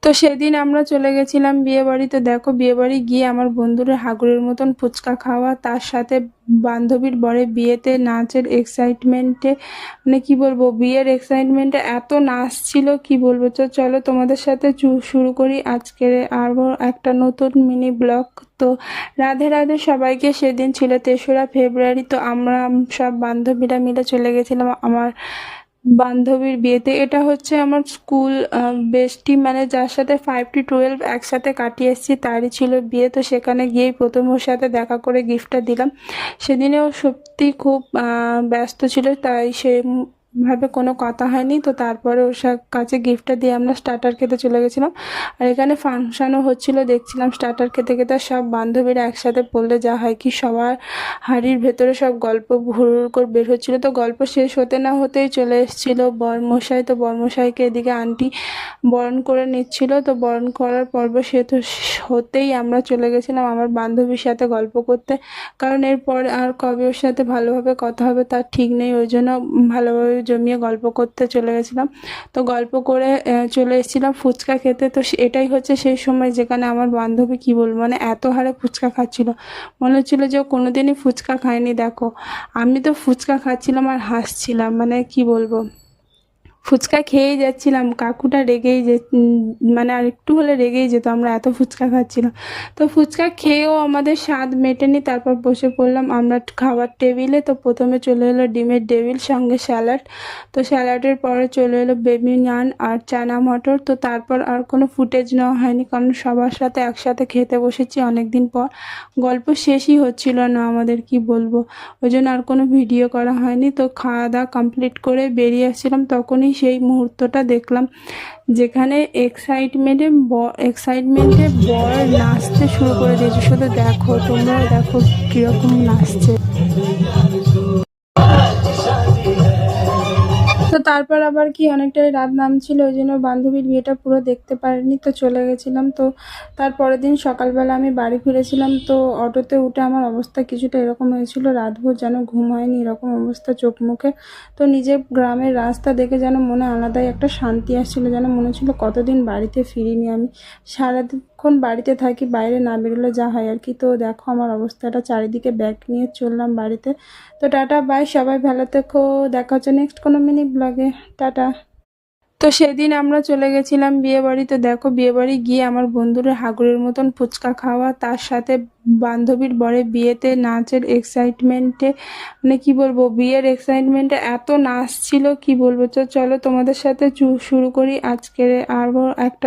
তো সেদিন আমরা চলে গেছিলাম বিয়ে বাড়িতে। দেখো বিয়ে বাড়ি গিয়ে আমার বন্ধুরা হাগুরের মতন ফুচকা খাওয়া, তার সাথে বান্ধবীর বরের বিয়েতে নাচের এক্সাইটমেন্টে, মানে কি বলবো, বিয়ের এক্সাইটমেন্টে এত নাচ ছিল কি বলবো। তো চলো তোমাদের সাথে শুরু করি আজকের আরও একটা নতুন মিনি ব্লগ। তো রাধে রাধে সবাইকে। সেদিন ছিল 3রা ফেব্রুয়ারি। তো আমরা সব বান্ধবীরা মিলে চলে গেছিলাম আমার বান্ধবীর বিয়েতে। এটা হচ্ছে আমার স্কুল বেস্টি, মানে যার সাথে 5 to 12 একসাথে কাটিয়ে এসেছি, তারই ছিল বিয়ে। তো সেখানে গিয়েই প্রথম ওর সাথে দেখা করে গিফটটা দিলাম। সেদিনেও সত্যি খুব ব্যস্ত ছিল, তাই ভাবে কোনো কথা হয়নি। তো তারপরে ওর কাছে গিফটটা দিয়ে আমরা স্টার্টার খেতে চলে গেছিলাম। আর এখানে ফাংশানও হচ্ছিল, দেখছিলাম স্টার্টার খেতে খেতে সব বান্ধবীরা একসাথে পড়লে যা হয় কি, সবার হাড়ির ভেতরে সব গল্প হুড় করে বের হচ্ছিলো। তো গল্প শেষ হতে না হতেই চলে এসেছিলো বরমশাই। তো বরমশাইকে এদিকে আন্টি বরণ করে নিচ্ছিল। তো বরণ করার পর্ব শেষ হতেই আমরা চলে গেছিলাম আমার বান্ধবীর সাথে গল্প করতে, কারণ এরপর আর কবে ওর সাথে ভালোভাবে কথা হবে তার ঠিক নেই। ওই জন্য ভালোভাবে জমিয়ে গল্প করতে চলে গেছিলাম। তো গল্প করে চলে এসেছিলাম ফুচকা খেতে। তো এটাই হচ্ছে সেই সময় যেখানে আমার বান্ধবী কি বলবো, মানে এত হারে ফুচকা খাচ্ছিল, মনে হচ্ছিল যে ও কোনোদিনই ফুচকা খায়নি। দেখো আমি তো ফুচকা খাচ্ছিলাম আর হাসছিলাম, মানে কি বলবো, ফুচকা খেয়েই যাচ্ছিলাম। কাকুটা রেগেই মানে আর একটু হলে রেগেই যেত, আমরা এত ফুচকা খাচ্ছিলাম। তো ফুচকা খেয়েও আমাদের স্বাদ মেটেনি। তারপর বসে পড়লাম আমরা খাবার টেবিলে। তো প্রথমে চলে এলো ডিমের ডেভিল সঙ্গে স্যালাড। তো স্যালাডের পরে চলে এলো বেবি নান আর চানা মটর। তো তারপর আর কোনো ফুটেজ নেওয়া হয়নি, কারণ সবার সাথে একসাথে খেতে বসেছি অনেক দিন পর। গল্প শেষই হচ্ছিল না আমাদের, কি বলবো, ওই জন্য আর কোনো ভিডিও করা হয়নি। তো খাওয়া দাওয়া কমপ্লিট করে বেরিয়ে আসছিলাম, তখনই সেই মুহূর্তটা দেখলাম যেখানে এক্সাইটমেন্টে বর নাচতে শুরু করে দিয়েছে। শুধু দেখো, তোমরাও দেখো কীরকম নাচছে। তো তারপর আবার কি অনেকটাই রাত নামছিল, ওই জন্য বান্ধবীর বিয়েটা পুরো দেখতে পারিনি। তো চলে গেছিলাম। তো তারপরের দিন সকালবেলা আমি বাড়ি ফিরেছিলাম। তো অটোতে উঠে আমার অবস্থা কিছুটা এরকম হয়েছিল, রাতভর যেন ঘুম হয়নি, এরকম অবস্থা চোখ মুখে। তো নিজের গ্রামের রাস্তা দেখে যেন মনে আলাদাই একটা শান্তি আসছিলো, যেন মনে হচ্ছিলো কতদিন বাড়িতে ফিরিনি আমি। সারাক্ষণ বাড়িতে থাকি, বাইরে না বেরোলে যা হয় আর কি। তো দেখো আমার অবস্থাটা, চারিদিকে ব্যাগ নিয়ে চললাম বাড়িতে। তো টাটা বাই, সবাই ভালো থেকো, দেখা হচ্ছে নেক্সট কোনো মিনি ব্লগে। টাটা। তো সেদিন আমরা চলে গেছিলাম বিয়ে বাড়িতে। দেখো বিয়ে বাড়ি গিয়ে আমার বন্ধুরা হাগুরের মতন ফুচকা খাওয়া, তার সাথে বান্ধবীর বরের বিয়েতে নাচের এক্সাইটমেন্টে, মানে কি বলবো, বিয়ের এক্সাইটমেন্টে এত নাচ ছিল কি বলবো। তো চলো তোমাদের সাথে শুরু করি আজকের আরও একটা